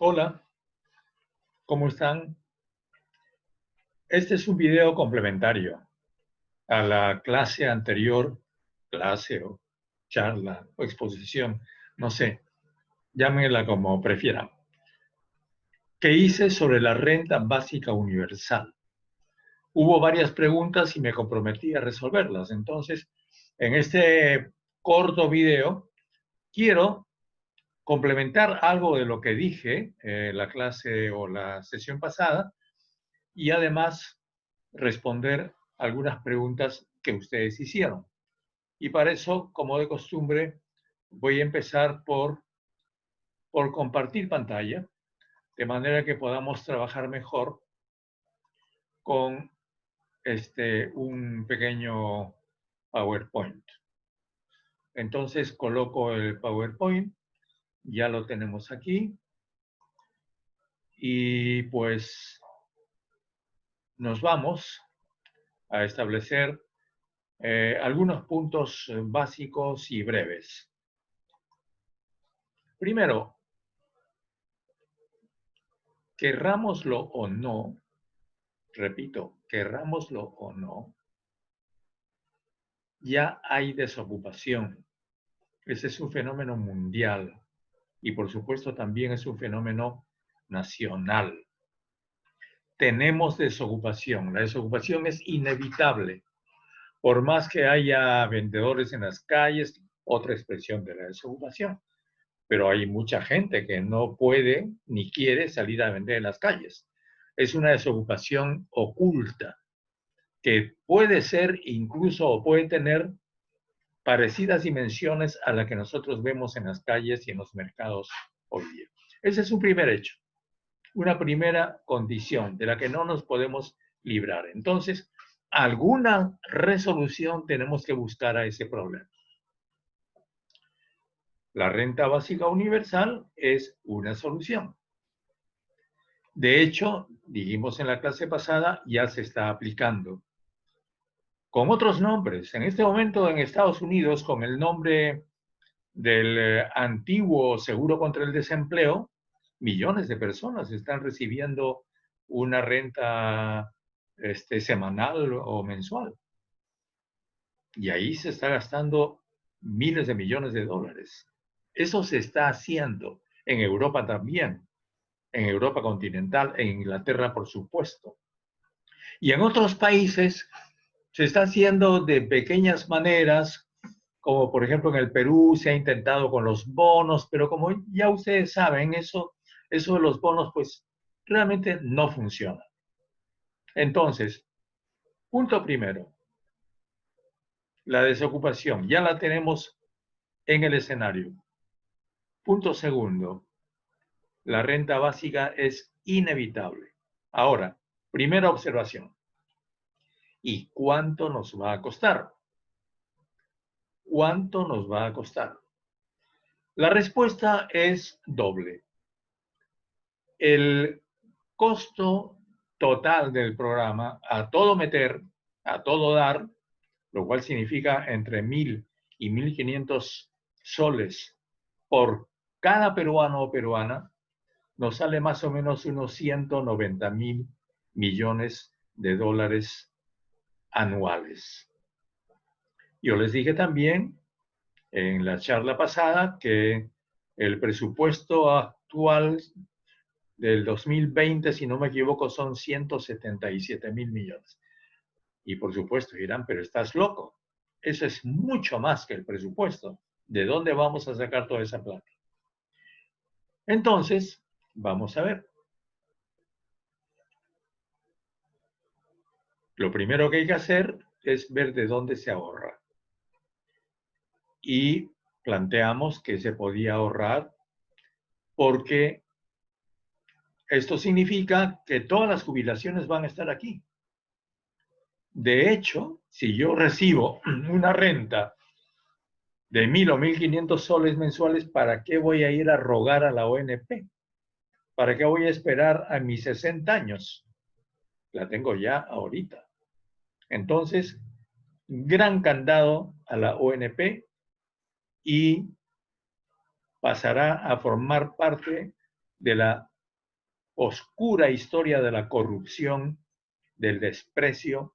Hola, ¿cómo están? Este es un video complementario a la clase anterior, clase o charla o exposición, no sé, llámenla como prefieran, que hice sobre la renta básica universal. Hubo varias preguntas y me comprometí a resolverlas. Entonces, en este corto video, quiero complementar algo de lo que dije en la clase o la sesión pasada y además responder algunas preguntas que ustedes hicieron. Y para eso, como de costumbre, voy a empezar por compartir pantalla, de manera que podamos trabajar mejor con un pequeño PowerPoint. Entonces coloco el PowerPoint, ya lo tenemos aquí, y pues nos vamos a establecer algunos puntos básicos y breves. Primero, querrámoslo o no, repito, querrámoslo o no, ya hay desocupación. Ese es un fenómeno mundial y por supuesto también es un fenómeno nacional. Tenemos desocupación. La desocupación es inevitable. Por más que haya vendedores en las calles, otra expresión de la desocupación. Pero hay mucha gente que no puede ni quiere salir a vender en las calles. Es una desocupación oculta que puede ser incluso o puede tener parecidas dimensiones a la que nosotros vemos en las calles y en los mercados hoy día. Ese es un primer hecho, una primera condición de la que no nos podemos librar. Entonces, alguna resolución tenemos que buscar a ese problema. La renta básica universal es una solución. De hecho, dijimos en la clase pasada, ya se está aplicando con otros nombres. En este momento en Estados Unidos, con el nombre del antiguo seguro contra el desempleo, millones de personas están recibiendo una renta semanal o mensual. Y ahí se está gastando miles de millones de dólares. Eso se está haciendo en Europa también, en Europa continental, en Inglaterra, por supuesto. Y en otros países se está haciendo de pequeñas maneras, como por ejemplo en el Perú se ha intentado con los bonos, pero como ya ustedes saben, eso de los bonos pues realmente no funciona. Entonces, punto primero, la desocupación, ya la tenemos en el escenario. Punto segundo, la renta básica es inevitable. Ahora, primera observación, ¿y cuánto nos va a costar? ¿Cuánto nos va a costar? La respuesta es doble. El costo total del programa, a todo meter, a todo dar, lo cual significa entre 1.000 y 1.500 soles por cada peruano o peruana, nos sale más o menos unos 190.000 millones de dólares anuales. Yo les dije también en la charla pasada que el presupuesto actual del 2020, si no me equivoco, son 177.000 millones. Y por supuesto dirán, pero estás loco. Eso es mucho más que el presupuesto. ¿De dónde vamos a sacar toda esa plata? Entonces, vamos a ver. Lo primero que hay que hacer es ver de dónde se ahorra. Y planteamos que se podía ahorrar porque esto significa que todas las jubilaciones van a estar aquí. De hecho, si yo recibo una renta de 1.000 o 1.500 soles mensuales, ¿para qué voy a ir a rogar a la ONP? ¿Para qué voy a esperar a mis 60 años? La tengo ya ahorita. Entonces, gran candado a la ONP y pasará a formar parte de la oscura historia de la corrupción, del desprecio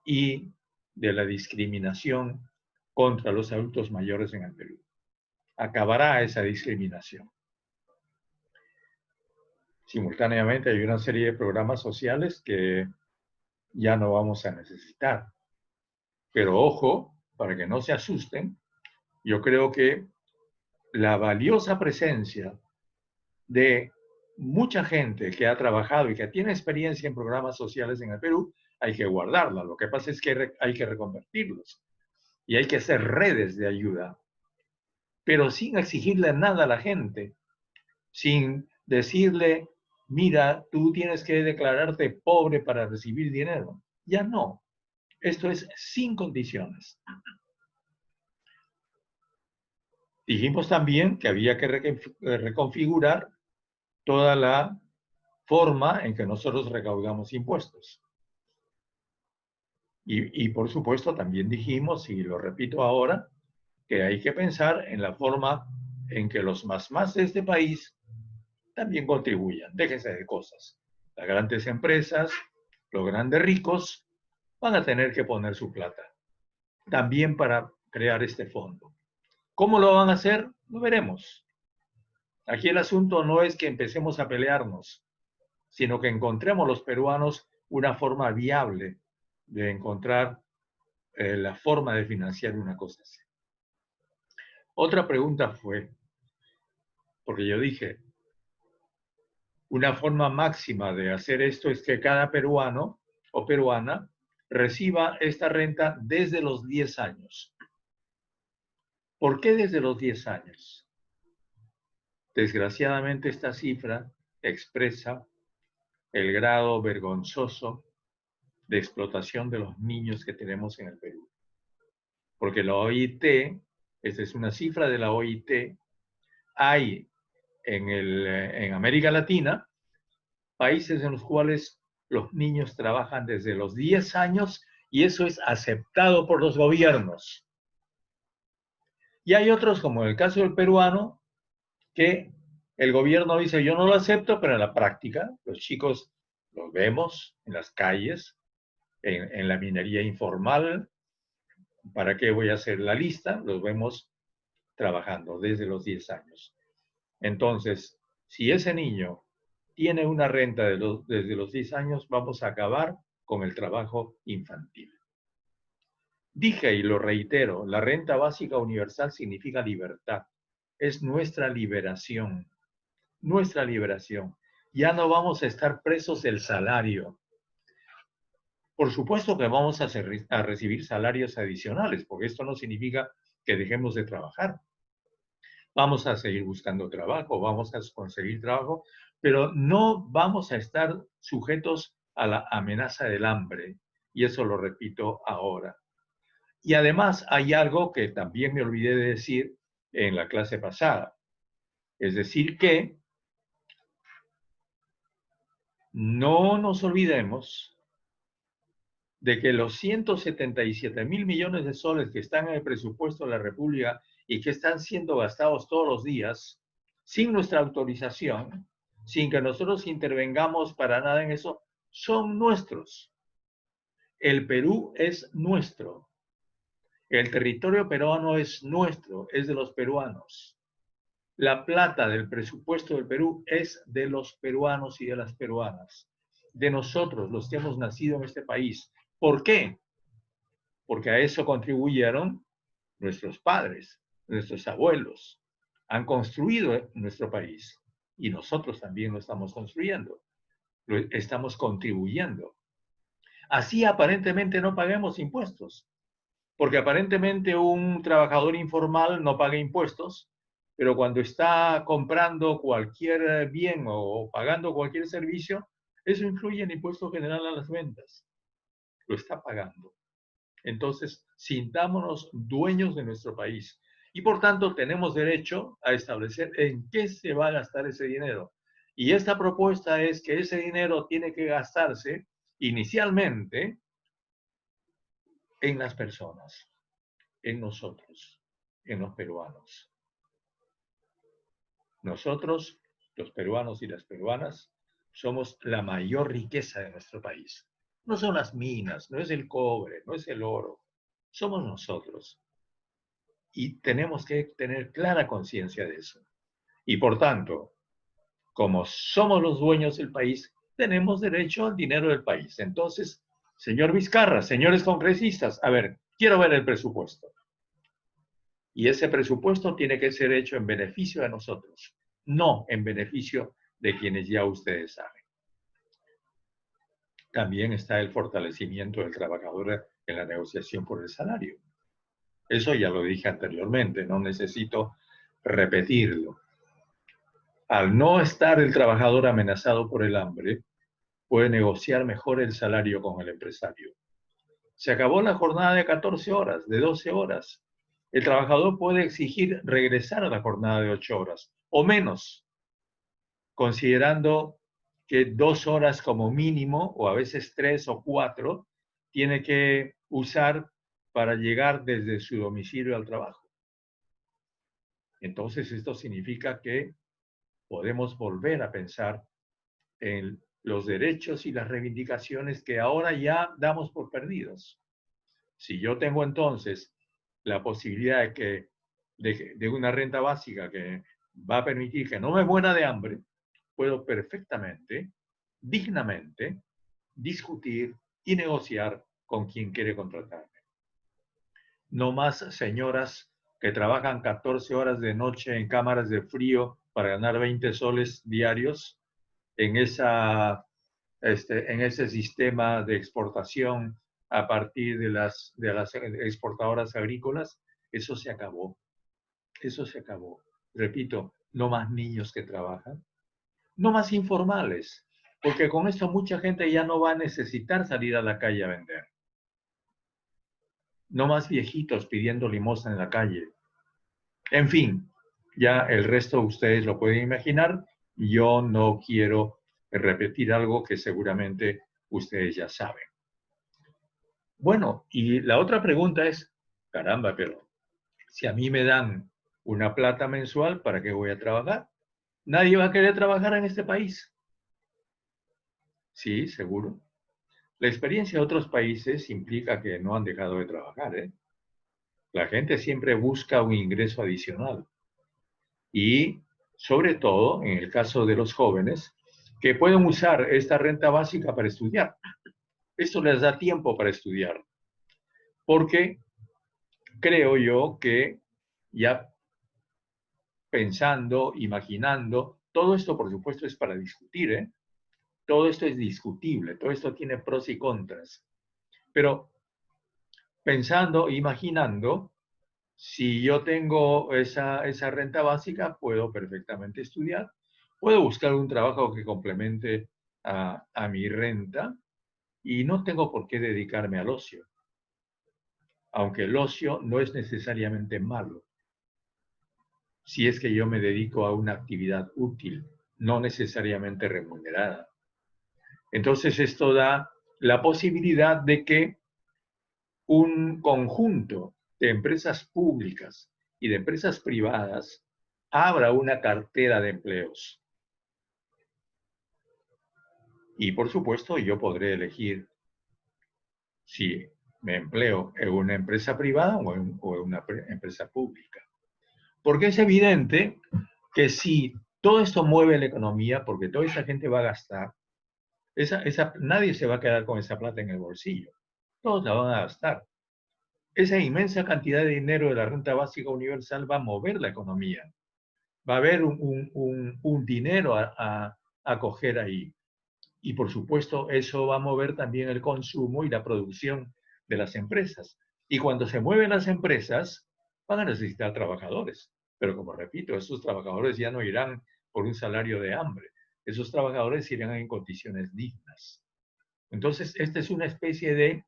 y de la discriminación contra los adultos mayores en el Perú. Acabará esa discriminación. Simultáneamente hay una serie de programas sociales que ya no vamos a necesitar. Pero ojo, para que no se asusten, yo creo que la valiosa presencia de mucha gente que ha trabajado y que tiene experiencia en programas sociales en el Perú, hay que guardarla. Lo que pasa es que hay que reconvertirlos y hay que hacer redes de ayuda, pero sin exigirle nada a la gente, sin decirle, mira, tú tienes que declararte pobre para recibir dinero. Ya no. Esto es sin condiciones. Dijimos también que había que reconfigurar toda la forma en que nosotros recaudamos impuestos. Y por supuesto también dijimos, y lo repito ahora, que hay que pensar en la forma en que los más de este país también contribuyan. Déjense de cosas. Las grandes empresas, los grandes ricos, van a tener que poner su plata también para crear este fondo. ¿Cómo lo van a hacer? Lo veremos. Aquí el asunto no es que empecemos a pelearnos, sino que encontremos los peruanos una forma viable de encontrar la forma de financiar una cosa así. Otra pregunta fue, porque yo dije, una forma máxima de hacer esto es que cada peruano o peruana reciba esta renta desde los 10 años. ¿Por qué desde los 10 años? Desgraciadamente esta cifra expresa el grado vergonzoso de explotación de los niños que tenemos en el Perú. Porque la OIT, esta es una cifra de la OIT, hay en América Latina países en los cuales los niños trabajan desde los 10 años y eso es aceptado por los gobiernos. Y hay otros, como el caso del peruano, que el gobierno dice, yo no lo acepto, pero en la práctica los chicos los vemos en las calles, en la minería informal. ¿Para qué voy a hacer la lista? Los vemos trabajando desde los 10 años. Entonces, si ese niño tiene una renta desde los 10 años, vamos a acabar con el trabajo infantil. Dije y lo reitero, la renta básica universal significa libertad. Es nuestra liberación. Nuestra liberación. Ya no vamos a estar presos del salario. Por supuesto que vamos a recibir salarios adicionales, porque esto no significa que dejemos de trabajar. Vamos a seguir buscando trabajo, vamos a conseguir trabajo, pero no vamos a estar sujetos a la amenaza del hambre. Y eso lo repito ahora. Y además hay algo que también me olvidé de decir en la clase pasada. Es decir, que no nos olvidemos de que los 177.000 millones de soles que están en el presupuesto de la República y que están siendo gastados todos los días, sin nuestra autorización, sin que nosotros intervengamos para nada en eso, son nuestros. El Perú es nuestro. El territorio peruano es nuestro, es de los peruanos. La plata del presupuesto del Perú es de los peruanos y de las peruanas, de nosotros, los que hemos nacido en este país. ¿Por qué? Porque a eso contribuyeron nuestros padres, nuestros abuelos. Han construido nuestro país y nosotros también lo estamos construyendo, lo estamos contribuyendo. Así aparentemente no paguemos impuestos, porque aparentemente un trabajador informal no paga impuestos, pero cuando está comprando cualquier bien o pagando cualquier servicio, eso influye en el impuesto general a las ventas. Lo está pagando. Entonces, sintámonos dueños de nuestro país y por tanto tenemos derecho a establecer en qué se va a gastar ese dinero. Y esta propuesta es que ese dinero tiene que gastarse inicialmente en las personas, en nosotros, en los peruanos. Nosotros, los peruanos y las peruanas, somos la mayor riqueza de nuestro país. No son las minas, no es el cobre, no es el oro, somos nosotros. Y tenemos que tener clara conciencia de eso. Y por tanto, como somos los dueños del país, tenemos derecho al dinero del país. Entonces, señor Vizcarra, señores congresistas, a ver, quiero ver el presupuesto. Y ese presupuesto tiene que ser hecho en beneficio de nosotros, no en beneficio de quienes ya ustedes saben. También está el fortalecimiento del trabajador en la negociación por el salario. Eso ya lo dije anteriormente, no necesito repetirlo. Al no estar el trabajador amenazado por el hambre, puede negociar mejor el salario con el empresario. Se acabó la jornada de 14 horas, de 12 horas. El trabajador puede exigir regresar a la jornada de 8 horas o menos, considerando que 2 horas como mínimo, o a veces 3 o 4, tiene que usar para llegar desde su domicilio al trabajo. Entonces, esto significa que podemos volver a pensar en los derechos y las reivindicaciones que ahora ya damos por perdidos. Si yo tengo entonces la posibilidad de una renta básica que va a permitir que no me muera de hambre, puedo perfectamente, dignamente, discutir y negociar con quien quiere contratarme. No más señoras que trabajan 14 horas de noche en cámaras de frío para ganar 20 soles diarios en ese sistema de exportación a partir de las exportadoras agrícolas. Eso se acabó. Eso se acabó. Repito, no más niños que trabajan, no más informales, porque con esto mucha gente ya no va a necesitar salir a la calle a vender. No más viejitos pidiendo limosna en la calle. En fin, ya el resto ustedes lo pueden imaginar. Yo no quiero repetir algo que seguramente ustedes ya saben. Bueno, y la otra pregunta es, caramba, pero si a mí me dan una plata mensual, ¿para qué voy a trabajar? Nadie va a querer trabajar en este país. Sí, seguro. La experiencia de otros países implica que no han dejado de trabajar, ¿eh? La gente siempre busca un ingreso adicional. Y sobre todo, en el caso de los jóvenes, que pueden usar esta renta básica para estudiar. Esto les da tiempo para estudiar. Porque creo yo que ya pensando, imaginando, todo esto por supuesto es para discutir, ¿eh? Todo esto es discutible, todo esto tiene pros y contras. Pero pensando, imaginando, si yo tengo esa renta básica, puedo perfectamente estudiar, puedo buscar un trabajo que complemente a mi renta y no tengo por qué dedicarme al ocio, aunque el ocio no es necesariamente malo, si es que yo me dedico a una actividad útil, no necesariamente remunerada. Entonces esto da la posibilidad de que un conjunto de empresas públicas y de empresas privadas abra una cartera de empleos. Y por supuesto yo podré elegir si me empleo en una empresa privada o en una empresa pública. Porque es evidente que si todo esto mueve la economía, porque toda esa gente va a gastar, nadie se va a quedar con esa plata en el bolsillo. Todos la van a gastar. Esa inmensa cantidad de dinero de la renta básica universal va a mover la economía. Va a haber un dinero a coger ahí. Y por supuesto, eso va a mover también el consumo y la producción de las empresas. Y cuando se mueven las empresas, van a necesitar trabajadores. Pero como repito, esos trabajadores ya no irán por un salario de hambre. Esos trabajadores irán en condiciones dignas. Entonces, esta es una especie de,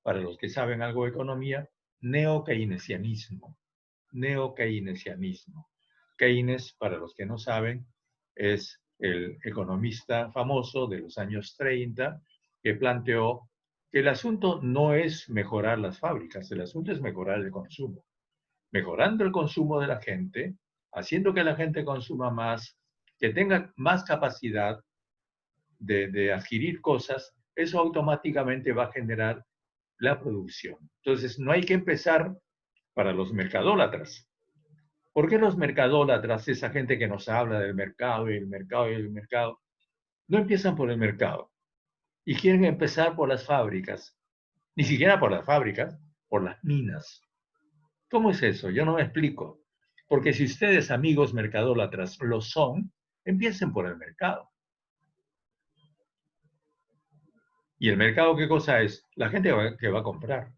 para los que saben algo de economía, neo-keynesianismo. Neo-keynesianismo. Keynes, para los que no saben, es el economista famoso de los años 30 que planteó que el asunto no es mejorar las fábricas, el asunto es mejorar el consumo. Mejorando el consumo de la gente, haciendo que la gente consuma más, que tenga más capacidad, de adquirir cosas, eso automáticamente va a generar la producción. Entonces, no hay que empezar para los mercadólatras. ¿Por qué los mercadólatras, esa gente que nos habla del mercado y el mercado y el mercado, no empiezan por el mercado y quieren empezar por las fábricas? Ni siquiera por las fábricas, por las minas. ¿Cómo es eso? Yo no me explico. Porque si ustedes, amigos mercadólatras, lo son, empiecen por el mercado. ¿Y el mercado qué cosa es? La gente que va a comprar.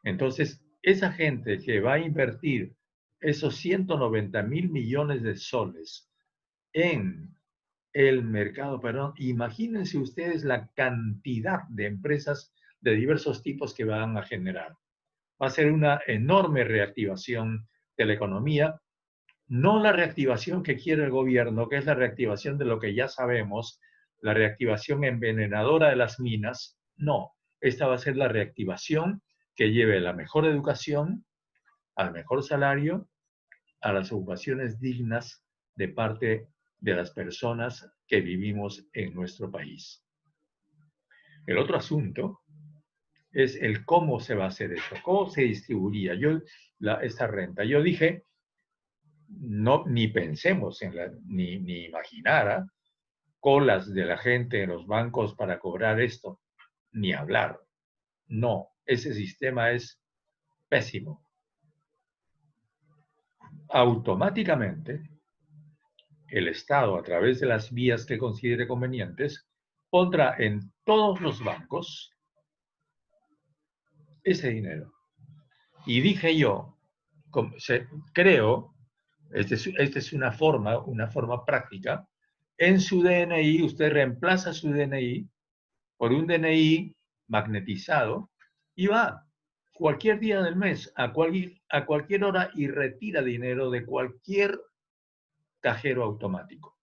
Entonces, esa gente que va a invertir esos 190.000 millones de soles en el mercado peruano, imagínense ustedes la cantidad de empresas de diversos tipos que van a generar. Va a ser una enorme reactivación de la economía, no la reactivación que quiere el gobierno, que es la reactivación de lo que ya sabemos, la reactivación envenenadora de las minas, no, esta va a ser la reactivación que lleve la mejor educación, al mejor salario, a las ocupaciones dignas de parte de las personas que vivimos en nuestro país. El otro asunto es el cómo se va a hacer esto, cómo se distribuiría esta renta. Yo dije, no, ni pensemos ni imaginara colas de la gente en los bancos para cobrar esto, ni hablar. No, ese sistema es pésimo. Automáticamente, el Estado, a través de las vías que considere convenientes, pondrá en todos los bancos ese dinero. Y dije yo, creo, esta es una forma práctica, en su DNI, usted reemplaza su DNI por un DNI magnetizado y va cualquier día del mes, a cualquier hora y retira dinero de cualquier cajero automático.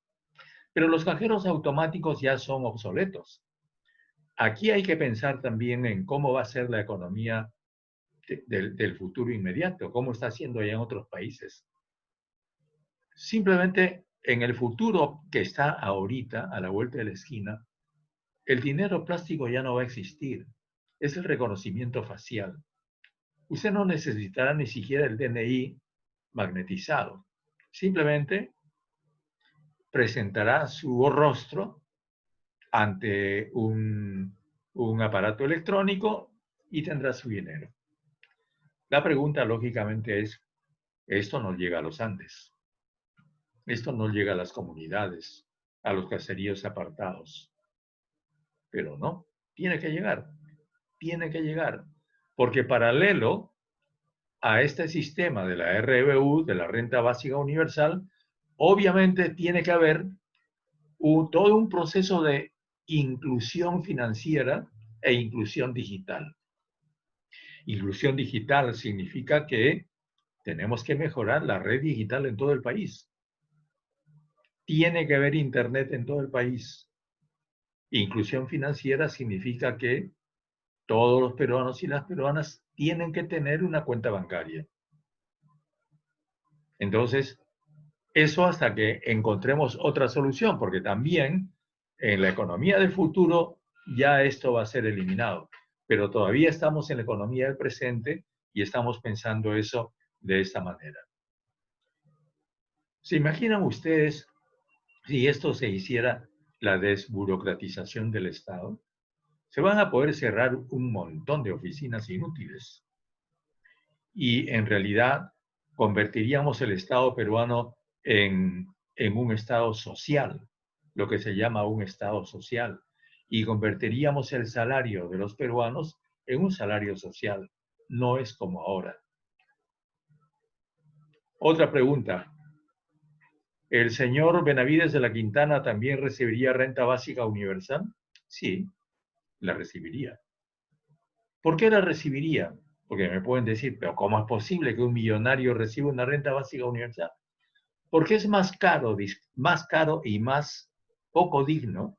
Pero los cajeros automáticos ya son obsoletos. Aquí hay que pensar también en cómo va a ser la economía del futuro inmediato, cómo está haciendo ya en otros países. Simplemente en el futuro que está ahorita, a la vuelta de la esquina, el dinero plástico ya no va a existir. Es el reconocimiento facial. Usted no necesitará ni siquiera el DNI magnetizado. Simplemente presentará su rostro ante un aparato electrónico y tendrá su dinero. La pregunta, lógicamente, es, esto no llega a los Andes. Esto no llega a las comunidades, a los caseríos apartados. Pero no, tiene que llegar. Porque paralelo a este sistema de la RBU, de la Renta Básica Universal, obviamente tiene que haber todo un proceso de inclusión financiera e inclusión digital. Inclusión digital significa que tenemos que mejorar la red digital en todo el país. Tiene que haber internet en todo el país. Inclusión financiera significa que todos los peruanos y las peruanas tienen que tener una cuenta bancaria. Entonces, eso hasta que encontremos otra solución, porque también en la economía del futuro ya esto va a ser eliminado. Pero todavía estamos en la economía del presente y estamos pensando eso de esta manera. ¿Se imaginan ustedes si esto se hiciera la desburocratización del Estado? Se van a poder cerrar un montón de oficinas inútiles. Y en realidad convertiríamos el Estado peruano en un Estado social, lo que se llama un Estado social. Y convertiríamos el salario de los peruanos en un salario social. No es como ahora. Otra pregunta. ¿El señor Benavides de la Quintana también recibiría renta básica universal? Sí, la recibiría. ¿Por qué la recibiría? Porque me pueden decir, pero ¿cómo es posible que un millonario reciba una renta básica universal? Porque es más caro y más poco digno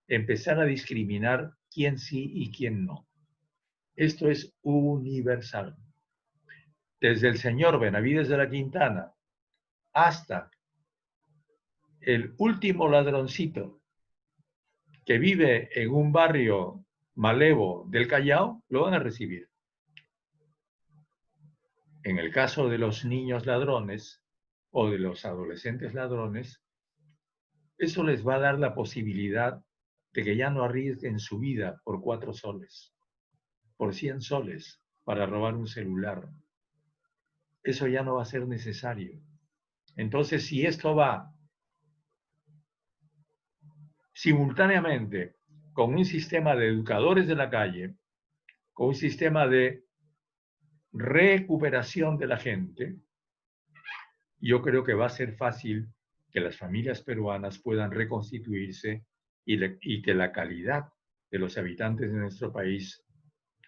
empezar a discriminar quién sí y quién no. Esto es universal. Desde el señor Benavides de la Quintana hasta el último ladroncito que vive en un barrio malevo del Callao, lo van a recibir. En el caso de los niños ladrones o de los adolescentes ladrones, eso les va a dar la posibilidad de que ya no arriesguen su vida por 4 soles, por 100 soles, para robar un celular. Eso ya no va a ser necesario. Entonces, si esto va simultáneamente con un sistema de educadores de la calle, con un sistema de recuperación de la gente, yo creo que va a ser fácil que las familias peruanas puedan reconstituirse y que la calidad de los habitantes de nuestro país,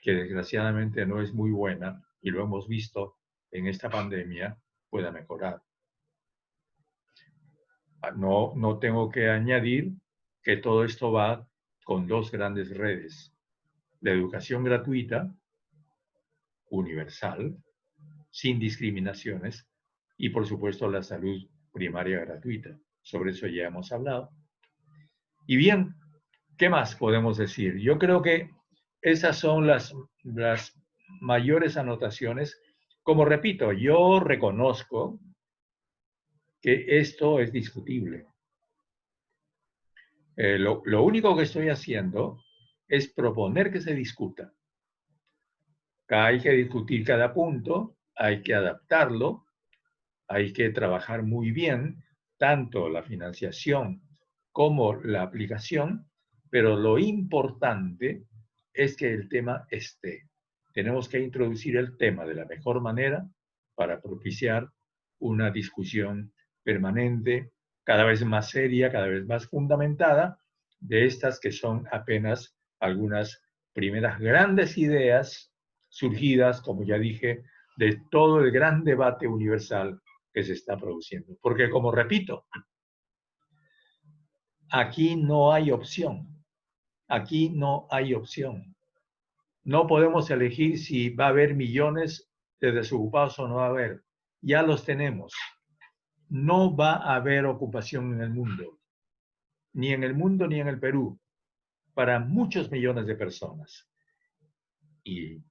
que desgraciadamente no es muy buena, y lo hemos visto en esta pandemia, pueda mejorar. No tengo que añadir que todo esto va con 2 grandes redes: la educación gratuita, universal, sin discriminaciones, y por supuesto la salud primaria gratuita. Sobre eso ya hemos hablado. Y bien, ¿qué más podemos decir? Yo creo que esas son las mayores anotaciones. Como repito, yo reconozco que esto es discutible. Lo único que estoy haciendo es proponer que se discuta. Hay que discutir cada punto, hay que adaptarlo, hay que trabajar muy bien tanto la financiación como la aplicación, pero lo importante es que el tema esté. Tenemos que introducir el tema de la mejor manera para propiciar una discusión permanente, cada vez más seria, cada vez más fundamentada, de estas que son apenas algunas primeras grandes ideas surgidas, como ya dije, de todo el gran debate universal que se está produciendo. Porque, como repito, aquí no hay opción. Aquí no hay opción. No podemos elegir si va a haber millones de desocupados o no va a haber. Ya los tenemos. No va a haber ocupación en el mundo. Ni en el mundo ni en el Perú. Para muchos millones de personas. Y,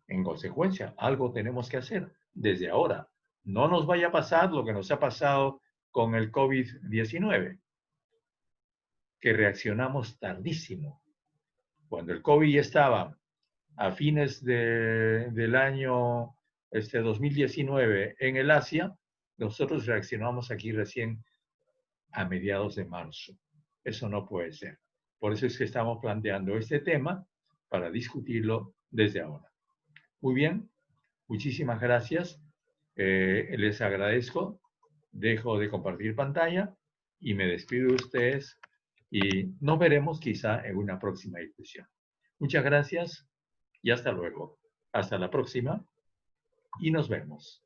en consecuencia, algo tenemos que hacer desde ahora. No nos vaya a pasar lo que nos ha pasado con el COVID-19, que reaccionamos tardísimo. Cuando el COVID ya estaba a fines del año 2019 en el Asia, nosotros reaccionamos aquí recién a mediados de marzo. Eso no puede ser. Por eso es que estamos planteando este tema para discutirlo desde ahora. Muy bien, muchísimas gracias. Les agradezco. Dejo de compartir pantalla y me despido de ustedes y nos veremos quizá en una próxima discusión. Muchas gracias y hasta luego. Hasta la próxima y nos vemos.